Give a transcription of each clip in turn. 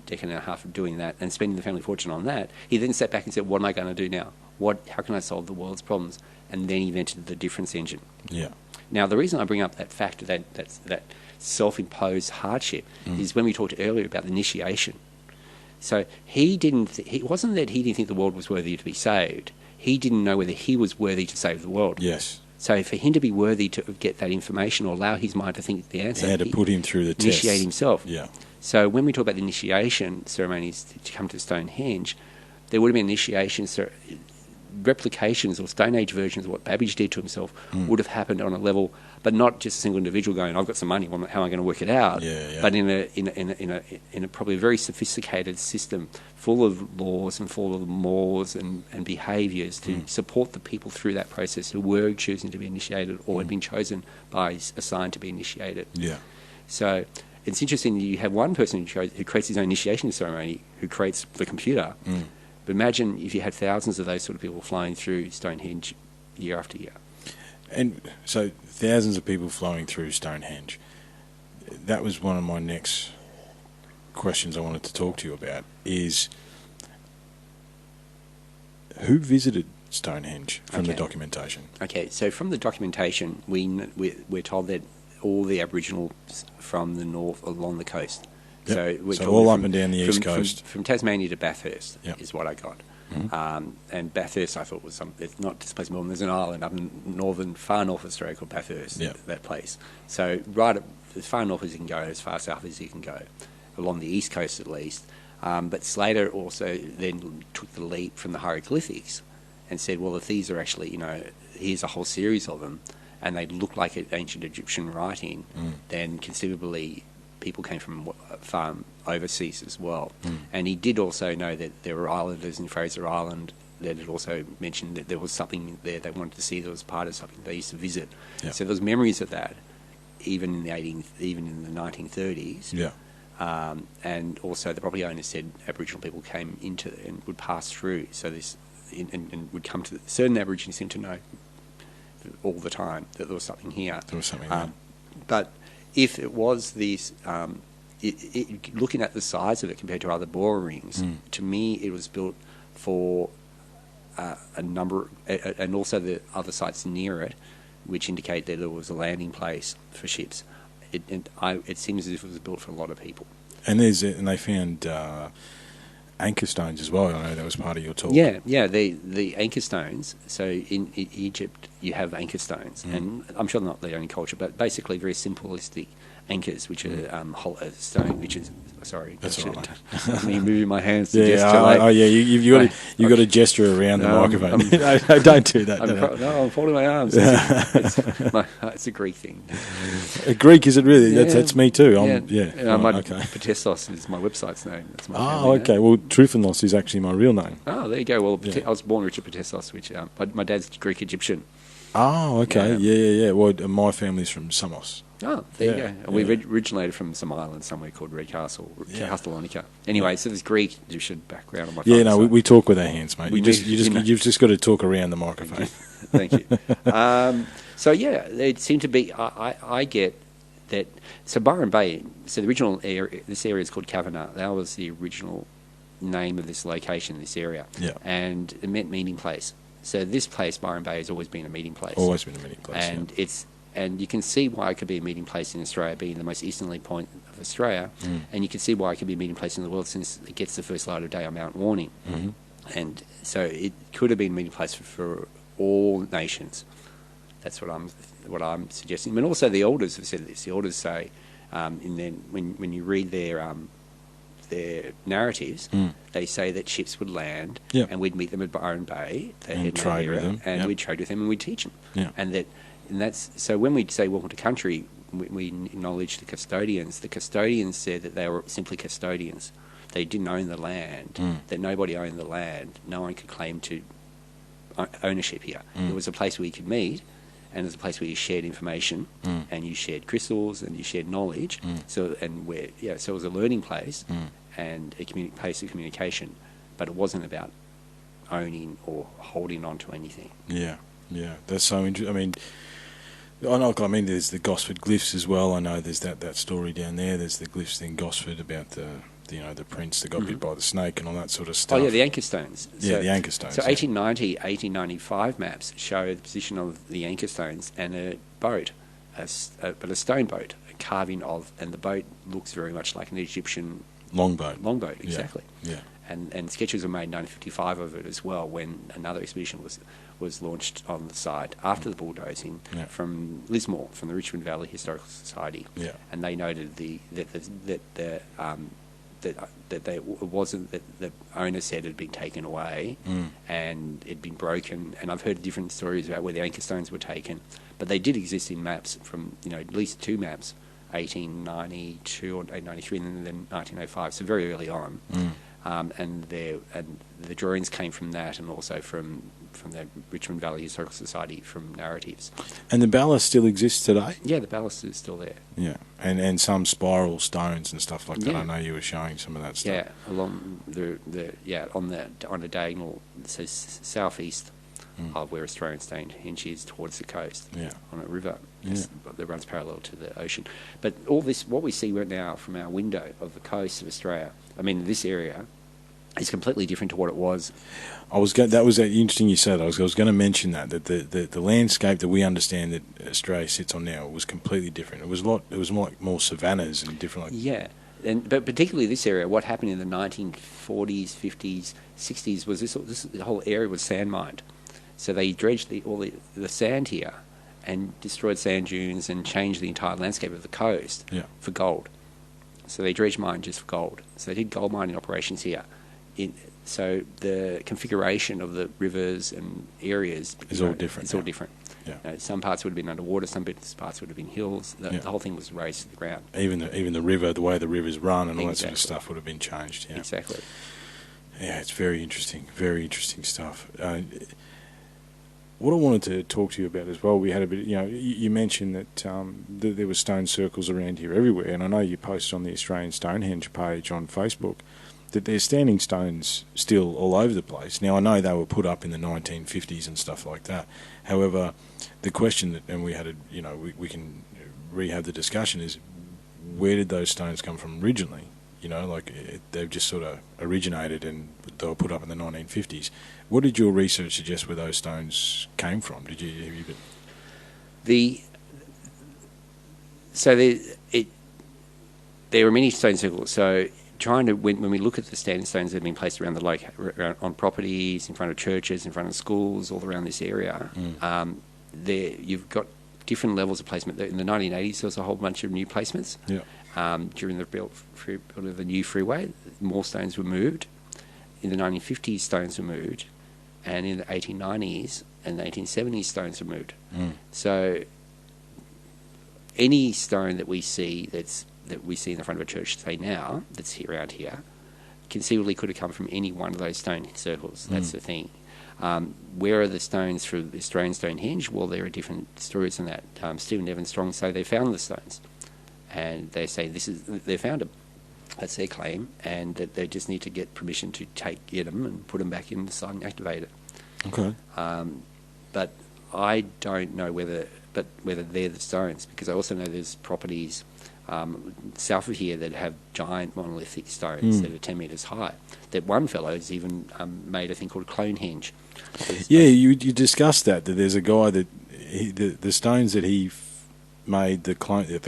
decade and a half of doing that and spending the family fortune on that, he then sat back and said, what am I going to do now? How can I solve the world's problems? And then he invented the difference engine. Yeah. Now, the reason I bring up that fact, that self-imposed hardship, is when we talked earlier about the initiation. So it wasn't that he didn't think the world was worthy to be saved. He didn't know whether he was worthy to save the world. Yes. So for him to be worthy to get that information or allow his mind to think the answer, he had to put him through the test. Initiate himself. Yeah. So when we talk about the initiation ceremonies to come to Stonehenge, there would have been initiation replications or Stone Age versions of what Babbage did to himself would have happened on a level, but not just a single individual going, I've got some money, how am I going to work it out? Yeah. But in a probably a very sophisticated system full of laws and full of mores and behaviours to support the people through that process who were choosing to be initiated or had been chosen by a sign to be initiated. Yeah. So it's interesting that you have one person who creates his own initiation ceremony, who creates the computer. But imagine if you had thousands of those sort of people flying through Stonehenge year after year. And so thousands of people flowing through Stonehenge. That was one of my next questions I wanted to talk to you about, is who visited Stonehenge from the documentation? Okay, so from the documentation, we're told that all the Aboriginals from the north along the coast. Yep. So all up and down the east coast. From Tasmania to Bathurst is what I got. Mm-hmm. And Bathurst, I thought, was it's not just place Melbourne. There's an island up in far north Australia called Bathurst, that place. So as far north as you can go, as far south as you can go, along the east coast at least. But Slater also then took the leap from the hieroglyphics and said, well, if these are actually, here's a whole series of them, and they look like ancient Egyptian writing, then conceivably people came from far overseas as well. And he did also know that there were islanders in Fraser Island that had also mentioned that there was something there they wanted to see that was part of something they used to visit. Yeah. So there's memories of that, even in the 1930s. Yeah. And also the property owner said Aboriginal people came into and would pass through. So and would come to certain Aborigines seem to know all the time that there was something here. There was something there. But if it was this, looking at the size of it compared to other borer rings, to me it was built for a number, and also the other sites near it, which indicate that there was a landing place for ships. It seems as if it was built for a lot of people. And they found anchor stones as well. I know that was part of your talk. Yeah, the anchor stones. So in Egypt, you have anchor stones, and I'm sure they're not the only culture, but basically very simplistic anchors, which are stone, which is sorry. That's all right. Me moving my hands to gesture. You've got to gesture around the microphone. No, don't do that. I'm folding my arms. It's a Greek thing. A Greek, is it really? Yeah. That's me too. Patessos is my website's name. That's my okay. name. Well, Trufanos is actually my real name. Oh, there you go. Well, I was born Richard Patterson, which my dad's Greek Egyptian. Oh, okay. Yeah. Well, my family's from Samos. Oh, there you go. We originated from some island somewhere called Redcastle, Castellonica. Anyway, so there's Greek Egyptian background on my phone. Yeah, no, we talk with our hands, mate. You've just got to talk around the microphone. Thank you. So it seemed to be. I get that. So Byron Bay. So the original area. This area is called Kavanagh. That was the original name of this location, this area. Yeah. And it meant meeting place. So this place, Byron Bay, has always been a meeting place. Always been a meeting place. And and you can see why it could be a meeting place in Australia, being the most easterly point of Australia, and you can see why it could be a meeting place in the world since it gets the first light of day on Mount Warning. Mm-hmm. And so it could have been a meeting place for all nations. That's what I'm suggesting. And also the elders have said this. The elders say, when you read their narratives, they say that ships would land and we'd meet them at Byron Bay, and trade with them, and we'd trade with them and we'd teach them. Yeah. And that's so when we say welcome to country, we acknowledge the custodians. The custodians said that they were simply custodians. They didn't own the land. That nobody owned the land. No one could claim to ownership here. There was a place where you could meet, and there's a place where you shared information, and you shared crystals, and you shared knowledge. So it was a learning place and a place of communication, but it wasn't about owning or holding on to anything. Yeah, that's so interesting. I mean, there's the Gosford glyphs as well. I know there's that story down there. There's the glyphs in Gosford about the the prince that got bit by the snake and all that sort of stuff. Oh, yeah, the anchor stones. Yeah, the anchor stones. So 1890, 1895 maps show the position of the anchor stones and a boat, but a stone boat, a carving of, and the boat looks very much like an Egyptian longboat. Longboat, exactly. Yeah. And sketches were made in 1955 of it as well, when another expedition was launched on the site after the bulldozing from Lismore, from the Richmond Valley Historical Society. Yeah. And they noted that the owner said it had been taken away and it'd been broken. And I've heard different stories about where the anchor stones were taken, but they did exist in maps from at least two maps, 1892 or 1893, and then 1905. So very early on. And the drawings came from that, and also from the Richmond Valley Historical Society from narratives. And the ballast still exists today? Yeah, the ballast is still there. Yeah, and some spiral stones and stuff like that. I know you were showing some of that stuff. Yeah, along on a diagonal, so southeast of where Australian Stonehenge is towards the coast, on a river that runs parallel to the ocean. But all this, what we see right now from our window of the coast of Australia, I mean, this area is completely different to what it was. That was interesting you said. I was going to mention that the landscape that we understand that Australia sits on now was completely different. It was more savannas and different. But particularly this area, what happened in the 1940s, 50s, 60s was the whole area was sand mined. So they dredged all the sand here and destroyed sand dunes and changed the entire landscape of the coast for gold. So they dredged mine just for gold. So they did gold mining operations here. So the configuration of the rivers and areas is all different. It's all different. Yeah. Some parts would have been underwater, some parts would have been hills. The whole thing was raised to the ground. Even the river, the way the rivers run and all that sort of stuff would have been changed. Yeah. Exactly. Yeah, it's very interesting stuff. What I wanted to talk to you about as well, we had a bit, you mentioned that there were stone circles around here everywhere, and I know you posted on the Australian Stonehenge page on Facebook that there's standing stones still all over the place. Now, I know they were put up in the 1950s and stuff like that. However, the question and we had we can rehab the discussion is, where did those stones come from originally? They've just sort of originated and they were put up in the 1950s. What did your research suggest where those stones came from? There were many stone circles. So when we look at the standing stones that have been placed around on properties, in front of churches, in front of schools, all around this area, you've got different levels of placement. In the 1980s, there was a whole bunch of new placements. Yeah. During the build of the new freeway, more stones were moved. In the 1950s, stones were moved, and in the 1890s and the 1870s, stones were moved. So any stone that we see that we see in the front of a church, say now, that's here around here, conceivably could have come from any one of those stone circles. That's the thing. Where are the stones for the Australian Stonehenge? Well, there are different stories on that. Stephen Evans Strong say they found the stones, and they say they found them. That's their claim, and that they just need to get permission to get them and put them back in the site and activate it. Okay. But I don't know whether they're the stones, because I also know there's properties south of here that have giant monolithic stones that are 10 metres high. That one fellow has even made a thing called Stonehenge. You discussed that there's a guy that the stones that he made the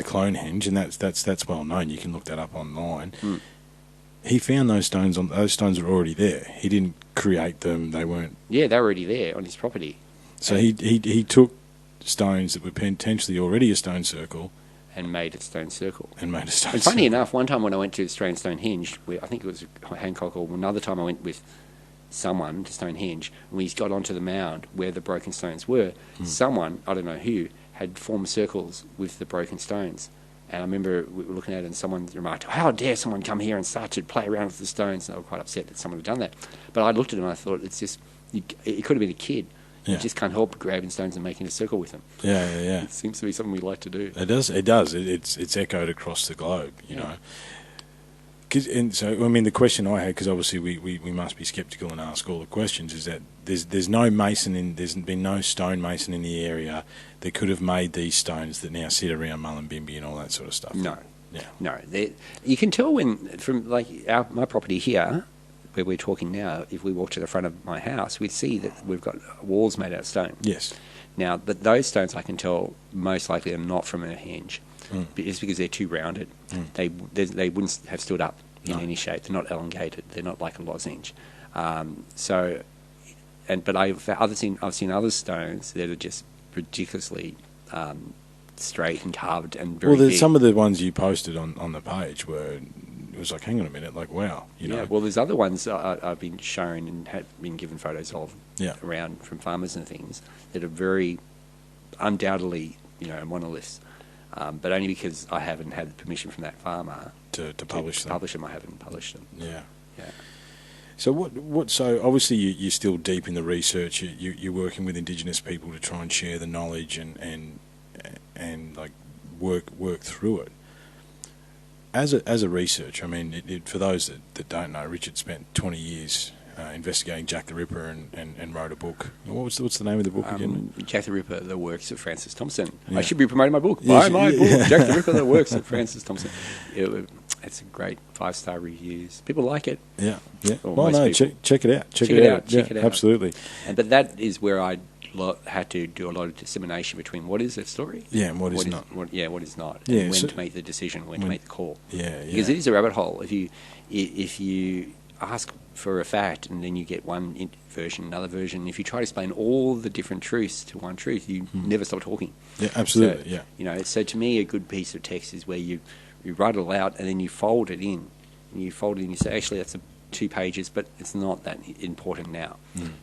Stonehenge, and that's well known. You can look that up online. He found those stones. Those stones were already there. He didn't create them. They weren't. Yeah, they were already there on his property. So he took stones that were potentially already a stone circle and made a stone circle. And funny enough, one time when I went to Australian Stonehenge, I think it was Hancock, or another time I went with someone to Stonehenge, and we got onto the mound where the broken stones were. Someone, I don't know who, had formed circles with the broken stones. And I remember we were looking at it, and someone remarked, "How dare someone come here and start to play around with the stones?" And I was quite upset that someone had done that. But I looked at it and I thought, it could have been a kid. You just can't help grabbing stones and making a circle with them. Yeah. It seems to be something we like to do. It does. It's echoed across the globe, you know. And so, I mean, the question I had, because obviously we must be sceptical and ask all the questions, is that there's no mason there's been no stonemason in the area that could have made these stones that now sit around Mullumbimby and all that sort of stuff. No. Yeah. No. You can tell from my property here, where we're talking now, if we walk to the front of my house, we'd see that we've got walls made out of stone. Yes. Now, but those stones I can tell most likely are not from a henge, just because they're too rounded. They wouldn't have stood up in any shape. They're not elongated. They're not like a lozenge. But I've seen other stones that are just ridiculously straight and carved and very big. Some of the ones you posted on the page it was like, hang on a minute, like, wow, you know. Well, there's other ones I've been shown and had been given photos of around from farmers and things that are very undoubtedly, monoliths, but only because I haven't had permission from that farmer to publish them. I haven't published them. Yeah. Yeah. So so obviously you're still deep in the research. You're working with Indigenous people to try and share the knowledge and like work through it. As a researcher, I mean, for those that don't know, Richard spent 20 years investigating Jack the Ripper and wrote a book. What's the name of the book again? Jack the Ripper, The Works of Francis Thompson. Yeah. I should be promoting my book. Buy my book, Jack the Ripper, The Works of Francis Thompson. It's a great 5-star reviews. People like it. Yeah, yeah. Well, no, check it out. Check it out. Absolutely. But that is where I had to do a lot of dissemination between what is a story, and what is not. What is not, yeah, and when to make the decision, when to make the call. Yeah, because it is a rabbit hole. If you ask for a fact and then you get one version, another version, if you try to explain all the different truths to one truth, you never stop talking. Yeah, absolutely. So, so to me, a good piece of text is where you write it all out and then you fold it in. And you fold it in and you say, actually, that's 2 pages, but it's not that important now.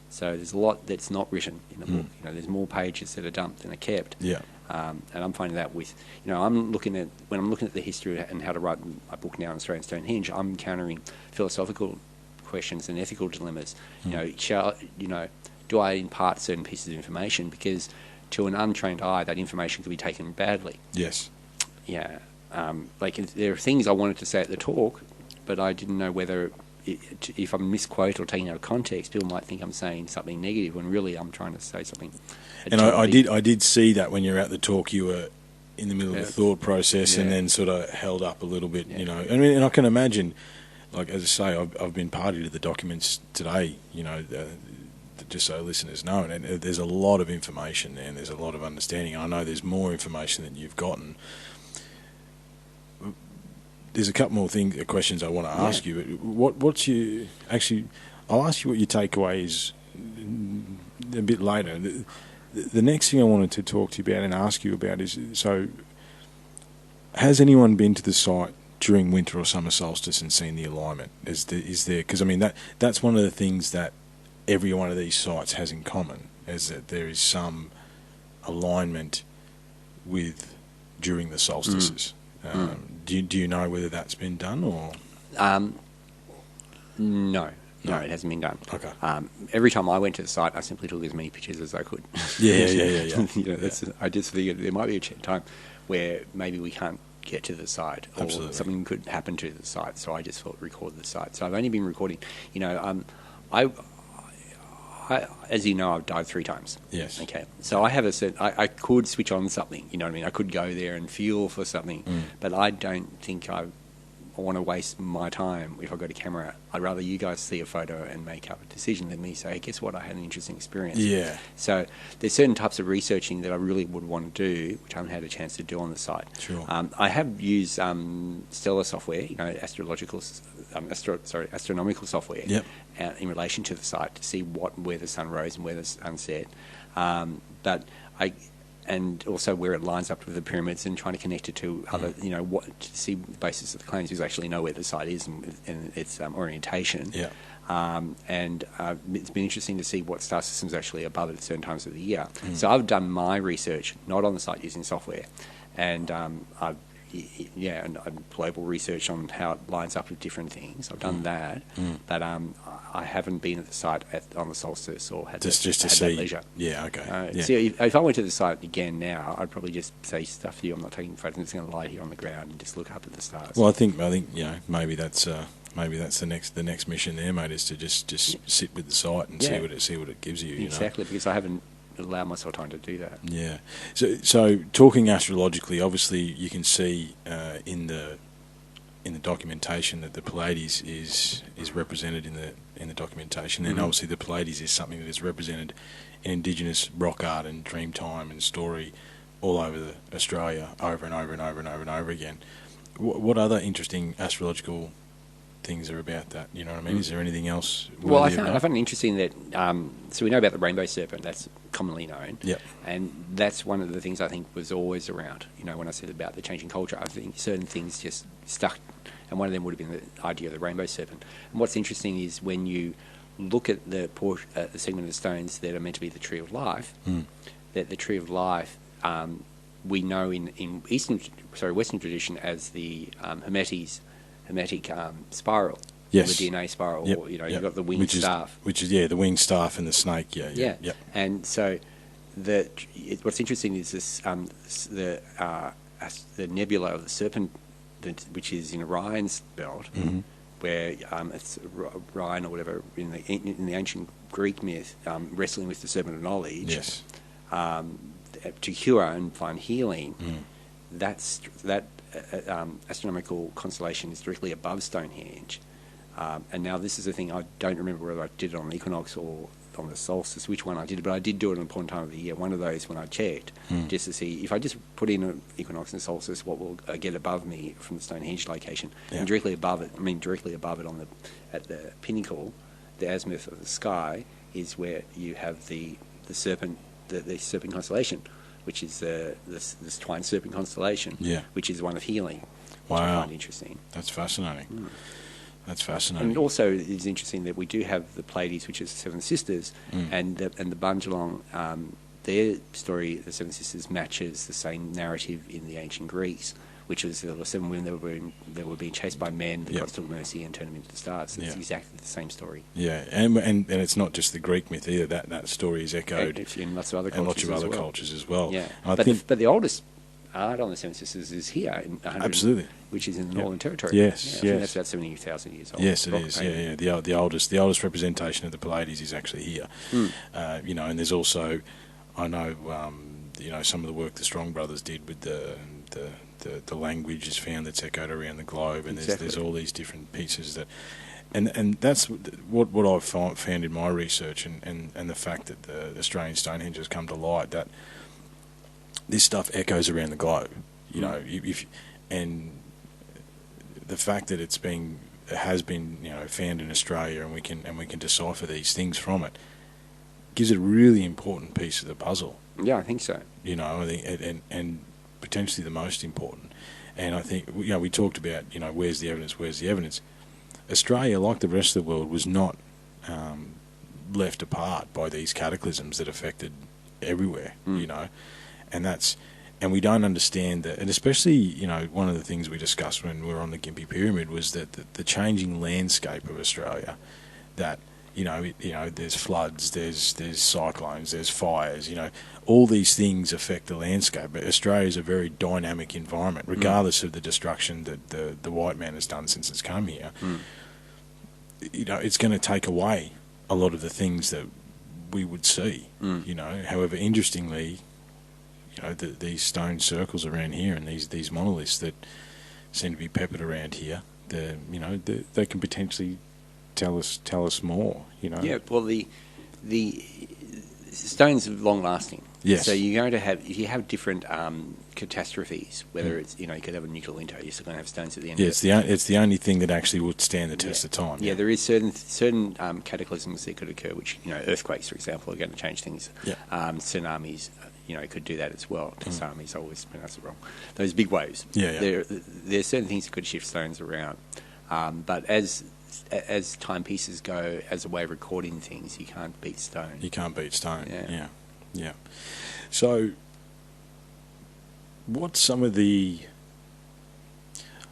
So there's a lot that's not written in the book. There's more pages that are dumped than are kept. Yeah. And I'm finding that with, when I'm looking at the history and how to write my book now on Australian Stonehenge, I'm encountering philosophical questions and ethical dilemmas. Do I impart certain pieces of information? Because to an untrained eye, that information could be taken badly. Yes. Yeah. There are things I wanted to say at the talk, but I didn't know whether, if I'm misquoted or taken out of context, people might think I'm saying something negative when really I'm trying to say something. And I did see that when you're at the talk, you were in the middle of the thought process and then sort of held up a little bit. Yeah. And I can imagine, like as I say, I've been party to the documents today. Just so listeners know, and there's a lot of information there, and there's a lot of understanding. I know there's more information than you've gotten. There's a couple more questions I want to ask you. What's your I'll ask you what your takeaway is a bit later. The next thing I wanted to talk to you about and ask you about is, so has anyone been to the site during winter or summer solstice and seen the alignment? Is there? Because I mean that's one of the things that every one of these sites has in common, is that there is some alignment with during the solstices. Do you know whether that's been done or? No, it hasn't been done. Okay. Every time I went to the site, I simply took as many pictures as I could. Yeah. I just figured there might be a time where maybe we can't get to the site, or something could happen to the site. So I just thought record the site. So I've only been recording. I as you know, I've died 3 times. Yes. Okay. So I have I could switch on something, you know what I mean? I could go there and feel for something, but I don't think I want to waste my time if I got a camera. I'd rather you guys see a photo and make up a decision than me say, hey, guess what? I had an interesting experience. Yeah. So there's certain types of researching that I really would want to do, which I haven't had a chance to do on the site. Sure. I have used stellar software, astronomical software. Yep. In relation to the site to see where the sun rose and where the sun set, and also where it lines up with the pyramids and trying to connect it to other, to see the basis of the claims, because I actually know where the site is and its orientation. Yeah. And it's been interesting to see what star systems are actually above it at certain times of the year. So I've done my research not on the site using software, and I've global research on how it lines up with different things. I've done that, but I haven't been at the site on the solstice or had just to had see. that leisure. Yeah, okay. See, if I went to the site again now, I'd probably just say stuff to you. I'm not taking photos. I'm just going to lie here on the ground and just look up at the stars. Well, I think maybe that's the next mission there, mate, is to just sit with the site and see what it gives you. Exactly, because I haven't allow myself time to do that. Yeah. So talking astrologically, obviously you can see in the documentation that the Pleiades is represented in the documentation, and obviously the Pleiades is something that is represented in Indigenous rock art and Dreamtime and story all over Australia over and over and over and over and over again. What other interesting astrological things are about that? You know what I mean? Is there anything else? Well, I find it interesting that so we know about the rainbow serpent. That's commonly known. Yep. And that's one of the things I think was always around. You know, when I said about the changing culture, I think certain things just stuck, and one of them would have been the idea of the rainbow serpent. And what's interesting is when you look at the segment of the stones that are meant to be the tree of life, that the tree of life we know in Western tradition as the Hermetic spiral, yes, the DNA spiral. Yep. Or, you know, you've got the winged staff, which is the winged staff and the snake. Yeah. And so what's interesting is this the nebula of the serpent, which is in Orion's belt, where it's Orion or whatever in the ancient Greek myth, wrestling with the serpent of knowledge. Yes. To cure and find healing, that astronomical constellation is directly above Stonehenge. And now this is the thing, I don't remember whether I did it on the equinox or on the solstice, which one I did, but I did do it at an important time of the year, one of those when I checked, just to see if I just put in an equinox and solstice, what will get above me from the Stonehenge location. Yeah. And directly above it at the pinnacle, the azimuth of the sky, is where you have the serpent, the serpent constellation, which is this twine serpent constellation, which is one of healing. Which I find interesting. That's fascinating. That's fascinating. And also, it's interesting that we do have the Pleiades, which is the Seven Sisters, and the Bundjalung. Their story, the Seven Sisters, matches the same narrative in the ancient Greeks, which was there were 7 women that were being chased by men. The gods took mercy and turned them into the stars. It's exactly the same story. Yeah, and it's not just the Greek myth either. That story is echoed in lots of other cultures as well. Yeah, but the oldest art on the Seven Sisters is here in absolutely, which is in the Northern Territory. Yes, I think that's about 70,000 years old. Yes, it is. Yeah. The oldest representation of the Pleiades is actually here. You know, and there's also, I know, you know, some of the work the Strong brothers did with the language is found that's echoed around the globe, and there's all these different pieces that, and that's what I've found in my research, and the fact that the Australian Stonehenge has come to light, that this stuff echoes around the globe, you know, and the fact that it has been you know found in Australia, and we can decipher these things from it, gives it a really important piece of the puzzle. Yeah, I think so. You know, I think and potentially the most important. And I think, you know, we talked about, you know, where's the evidence? Australia, like the rest of the world, was not left apart by these cataclysms that affected everywhere, you know, and we don't understand that. And especially, you know, one of the things we discussed when we were on the Gympie Pyramid was that the changing landscape of Australia, that, you know, there's floods, there's cyclones, there's fires, you know, all these things affect the landscape. But Australia is a very dynamic environment, regardless of the destruction that the white man has done since it's come here. You know, it's going to take away a lot of the things that we would see, you know. However, interestingly, you know, these stone circles around here and these monoliths that seem to be peppered around here, you know, they can potentially tell us more, you know. Yeah, well, the stones are long lasting. Yes. So you're going to have, if you have different catastrophes, whether it's, you know, you could have a nuclear winter, you're still going to have stones at the end. Yeah, it's the only thing that actually would stand the test of time. Yeah, there is certain cataclysms that could occur, which, you know, earthquakes, for example, are going to change things. Yeah. Tsunamis, you know, could do that as well. Tsunamis, I always pronounce it wrong. Those big waves. Yeah. There are certain things that could shift stones around, but as timepieces go, as a way of recording things, you can't beat stone. You can't beat stone. Yeah. So, what's some of the?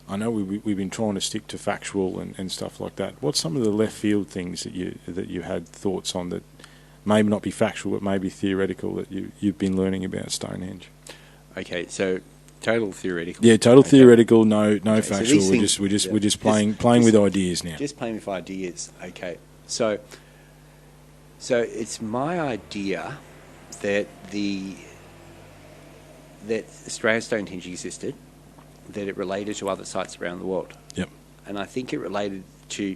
I know we've been trying to stick to factual and stuff like that. What's some of the left field things that you had thoughts on that may not be factual but maybe theoretical that you've been learning about Stonehenge? Okay, so. Total theoretical. Yeah, total theoretical. No factual. So we're just playing with ideas now. Just playing with ideas. Okay. So it's my idea that that Australian Stonehenge existed, that it related to other sites around the world. Yep. And I think it related to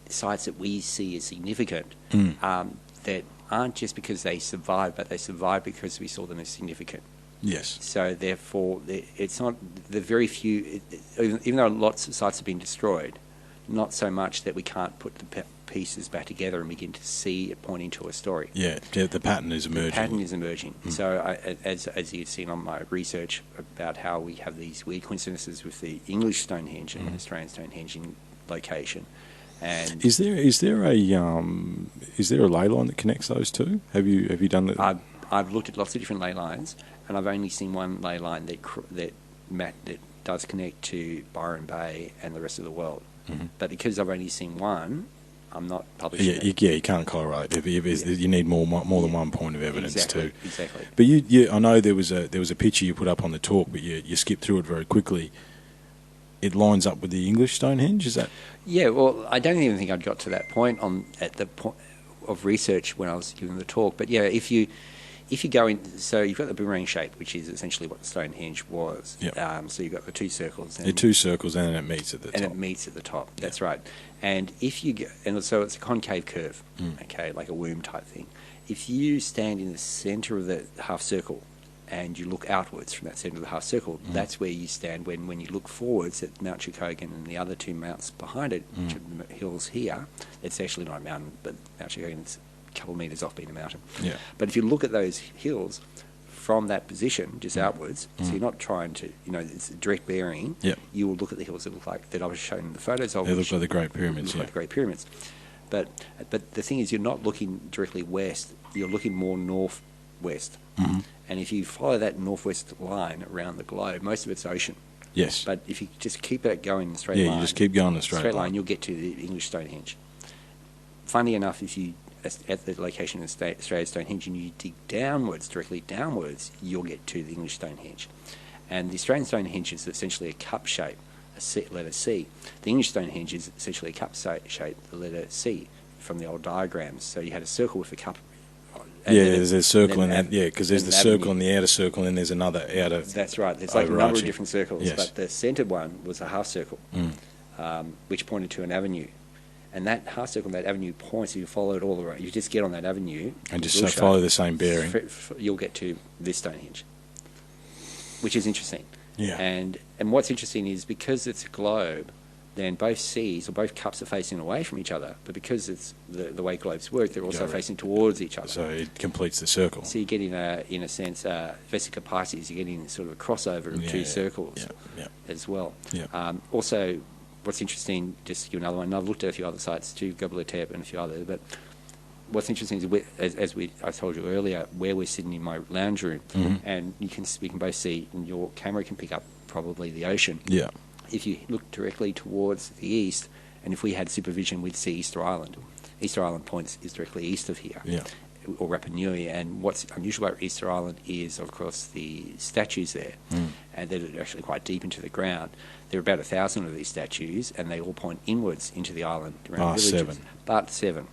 sites that we see as significant, that aren't just because they survived, but they survived because we saw them as significant. Yes. So therefore, it's not the very few. Even though lots of sites have been destroyed, not so much that we can't put the pieces back together and begin to see it pointing to a story. Yeah, the pattern is emerging. The pattern is emerging. So as you've seen on my research about how we have these weird coincidences with the English Stonehenge and Australian Stonehenge in location. And is there a ley line that connects those two? Have you done that? I've looked at lots of different ley lines, and I've only seen one ley line that does connect to Byron Bay and the rest of the world. Mm-hmm. But because I've only seen one, I'm not publishing it. You can't correlate. You need more than one point of evidence too. Exactly. But I know there was a picture you put up on the talk, but you skipped through it very quickly. It lines up with the English Stonehenge, is that? Yeah, well, I don't even think I'd got to that point at the point of research when I was giving the talk. But yeah, if you go in, so you've got the boomerang shape, which is essentially what the Stonehenge was. Yep. So you've got the two circles. The two circles, and then it meets at the top. And it meets at the top. That's right. And so it's a concave curve, okay, like a womb type thing. If you stand in the centre of the half circle and you look outwards from that centre of the half circle, that's where you stand when you look forwards at Mount Chilcotin and the other two mounts behind it, which are the hills here. It's actually not a mountain, but Mount Chilcotin's a couple of metres off being a mountain. Yeah. But if you look at those hills from that position, just outwards, so you're not trying to, it's a direct bearing, you will look at the hills that look like, that I was showing in the photos of. They look like the Great Pyramids, Look like the Great Pyramids. But the thing is, you're not looking directly west, you're looking more northwest. Mm-hmm. And if you follow that northwest line around the globe, most of it's ocean. Yes. But if you just keep it going in a straight line... Yeah, you just keep going in a straight line. You'll get to the English Stonehenge. Funny enough, if you, at the location of Australian Stonehenge, and you dig directly downwards, you'll get to the English Stonehenge. And the Australian Stonehenge is essentially a cup shape, letter C. The English Stonehenge is essentially a cup shape, the letter C, from the old diagrams. So you had a circle with a cup... there's a circle in that. Yeah, because there's the circle in the outer circle, and there's another outer. That's right. There's like a number of different circles, but the centred one was a half circle, which pointed to an avenue, and that half circle, that avenue points. If you follow it all the way, you just get on that avenue and just follow the same bearing. You'll get to this Stonehenge, which is interesting. Yeah. And what's interesting is because it's a globe, then both seas or both cups are facing away from each other, but because it's the way globes work, they're also facing towards each other. So it completes the circle. So you get in a sense, Vesica Pisces, you're getting sort of a crossover of two circles as well. Yeah. Also, what's interesting, just to give another one, and I've looked at a few other sites too, Göbekli Tepe and a few others, but what's interesting is, I told you earlier, where we're sitting in my lounge room, and we can both see, and your camera can pick up probably the ocean. Yeah. If you look directly towards the east, and if we had supervision, we'd see Easter Island. Easter Island points is directly east of here, or Rapa Nui. And what's unusual about Easter Island is, of course, the statues there, and they're actually quite deep into the ground. There are about 1,000 of these statues, and they all point inwards into the island around villages. But 7,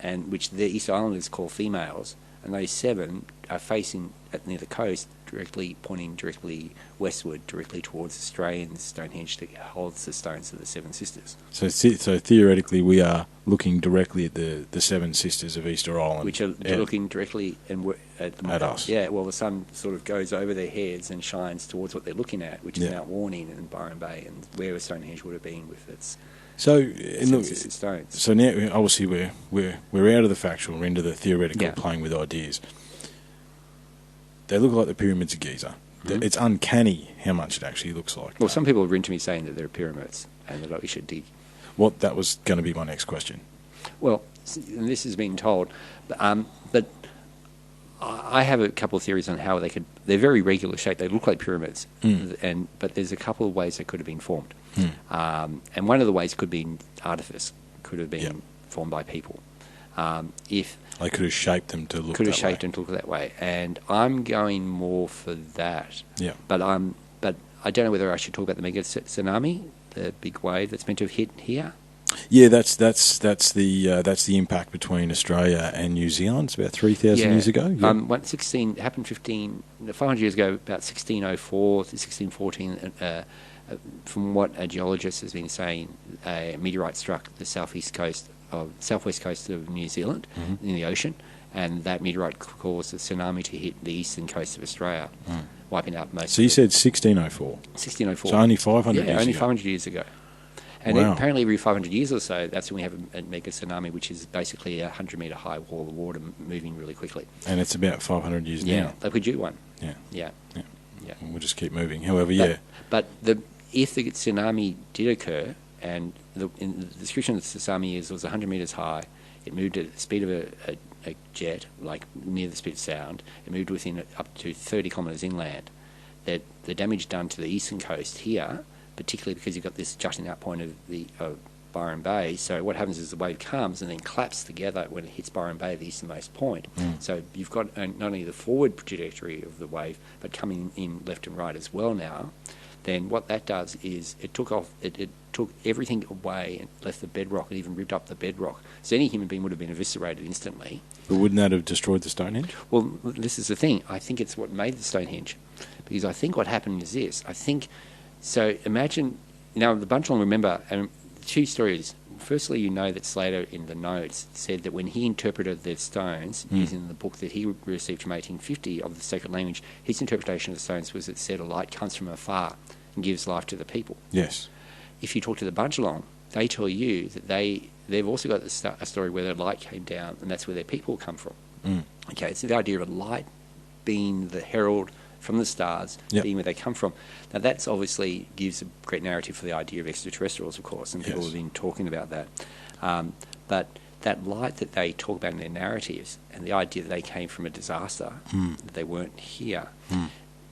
and which the Easter Islanders call females, and those 7 are facing near the coast, pointing directly westward, directly towards Australian Stonehenge that holds the stones of the 7 sisters. So theoretically, we are looking directly at the 7 sisters of Easter Island, which are looking directly at us. Yeah, well, the sun sort of goes over their heads and shines towards what they're looking at, which is Mount Warning and Byron Bay, and where Stonehenge would have been with its. So now obviously we're out of the factual, we're into the theoretical, playing with ideas. They look like the pyramids of Giza. It's uncanny how much it actually looks like. Well, some people have written to me saying that they're pyramids and that we should dig. Well, that was going to be my next question. Well, and this has been told, but I have a couple of theories on how they could. They're very regular shaped. They look like pyramids, but there's a couple of ways they could have been formed. And one of the ways could be artifice, could have been formed by people. If they could have shaped them to look that way, and I'm going more for that. Yeah. But I don't know whether I should talk about the mega tsunami, the big wave that's meant to have hit here. Yeah, that's the impact between Australia and New Zealand. It's about 3,000 years ago. Yeah. When 16 happened 500 years ago, about 1604 to 1614. From what a geologist has been saying, a meteorite struck the southwest coast of New Zealand in the ocean, and that meteorite caused a tsunami to hit the eastern coast of Australia, wiping out most. So you said 1604. 1604. So only 500 years ago. Yeah, only 500 years ago. And wow. Apparently every 500 years or so, that's when we have a mega tsunami, which is basically a 100-metre high wall of water moving really quickly. And it's about 500 years now. Yeah, like we do one. Yeah. Yeah. Yeah. Yeah. We'll just keep moving. However, But if the tsunami did occur, and in the description of the tsunami is it was 100 metres high, it moved at the speed of a jet, like near the speed of sound, it moved within up to 30 kilometres inland, that the damage done to the eastern coast here, particularly because you've got this jutting out point of Byron Bay, so what happens is the wave comes and then claps together when it hits Byron Bay, the easternmost point. So you've got not only the forward trajectory of the wave, but coming in left and right as well now. Then what that does is it took everything away and left the bedrock and even ripped up the bedrock. So any human being would have been eviscerated instantly. But wouldn't that have destroyed the Stonehenge? Well, this is the thing. I think it's what made the Stonehenge. Because I think what happened is this. So imagine, now the Bunjalong, remember, and two stories. Firstly, you know that Slater in the notes said that when he interpreted the stones using the book that he received from 1850 of the sacred language, his interpretation of the stones was it said a light comes from afar and gives life to the people. Yes. If you talk to the Bunjalong, they tell you that they've also got a story where the light came down and that's where their people come from. Okay, it's the idea of a light being the herald from the stars, being where they come from. Now, that's obviously gives a great narrative for the idea of extraterrestrials, of course, and people have been talking about that. But that light that they talk about in their narratives and the idea that they came from a disaster, that they weren't here,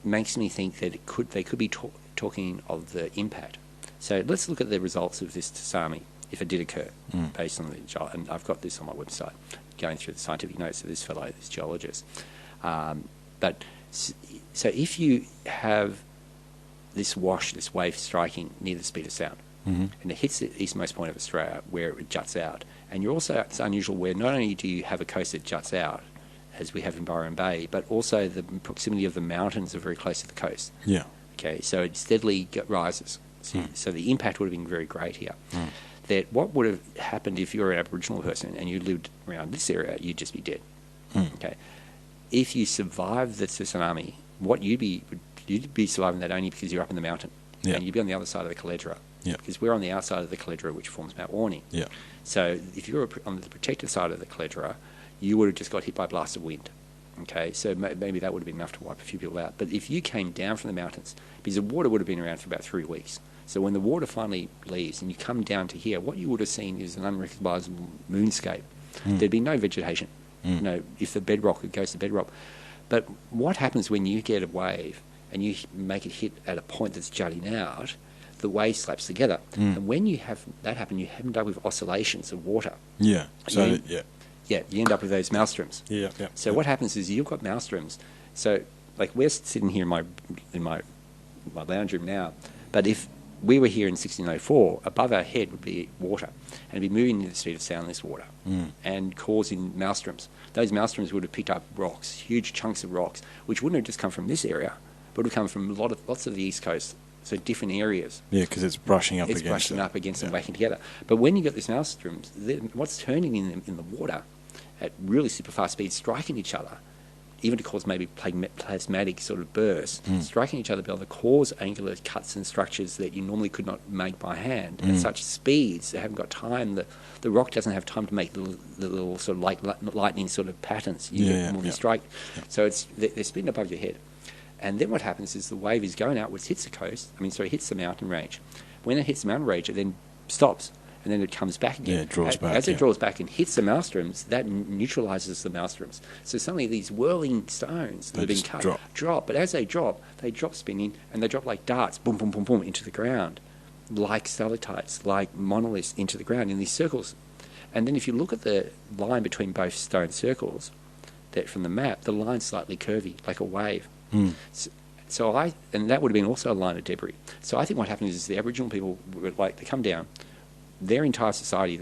makes me think that they could be talking of the impact. So let's look at the results of this tsunami, if it did occur, based on and I've got this on my website, going through the scientific notes of this fellow, this geologist. So if you have this wave striking near the speed of sound, and it hits the easternmost point of Australia where it juts out, and it's unusual where not only do you have a coast that juts out, as we have in Byron Bay, but also the proximity of the mountains are very close to the coast. Yeah. Okay, so it steadily rises. So the impact would have been very great here. That what would have happened if you were an Aboriginal person and you lived around this area, you'd just be dead. Okay. If you survived the tsunami, you'd be surviving that only because you're up in the mountain, and you'd be on the other side of the Caledra, because we're on the outside of the Caledra, which forms Mount Warning. So if you were on the protected side of the Caledra, you would have just got hit by a blast of wind. Okay, so maybe that would have been enough to wipe a few people out. But if you came down from the mountains, because the water would have been around for about 3 weeks, so when the water finally leaves and you come down to here, what you would have seen is an unrecognisable moonscape. There'd be no vegetation. If the bedrock, it goes to bedrock. But what happens when you get a wave and you make it hit at a point that's jutting out, the wave slaps together. And when you have that happen, you end up with oscillations of water. Yeah. So, you end up with those maelstroms. So what happens is you've got maelstroms. So, like, we're sitting here in my lounge room now, but if we were here in 1604, above our head would be water, and it'd be moving at the speed of sound, this water, and causing maelstroms. Those maelstroms would have picked up rocks, huge chunks of rocks, which wouldn't have just come from this area, but would have come from lots of the east coast, so different areas. Yeah, because it's brushing up against it. It's brushing up against and whacking together. But when you got these maelstroms, what's turning in the water at really super fast speeds, striking each other, even to cause maybe plasmatic sort of bursts, striking each other, be able to cause angular cuts and structures that you normally could not make by hand at such speeds. They haven't got time. The rock doesn't have time to make the little sort of like lightning sort of patterns you get when you strike. So they're spinning above your head. And then what happens is the wave is going outwards, hits hits the mountain range. When it hits the mountain range, it then stops. And then it comes back again. Yeah, it draws back. As it draws back and hits the maelstroms, that neutralises the maelstroms. So suddenly these whirling stones that have been cut drop. But as they drop spinning, and they drop like darts, boom, boom, boom, boom, into the ground, like stalactites, like monoliths into the ground in these circles. And then if you look at the line between both stone circles, that from the map, the line's slightly curvy, like a wave. And that would have been also a line of debris. So I think what happened is the Aboriginal people were like, they come down, their entire society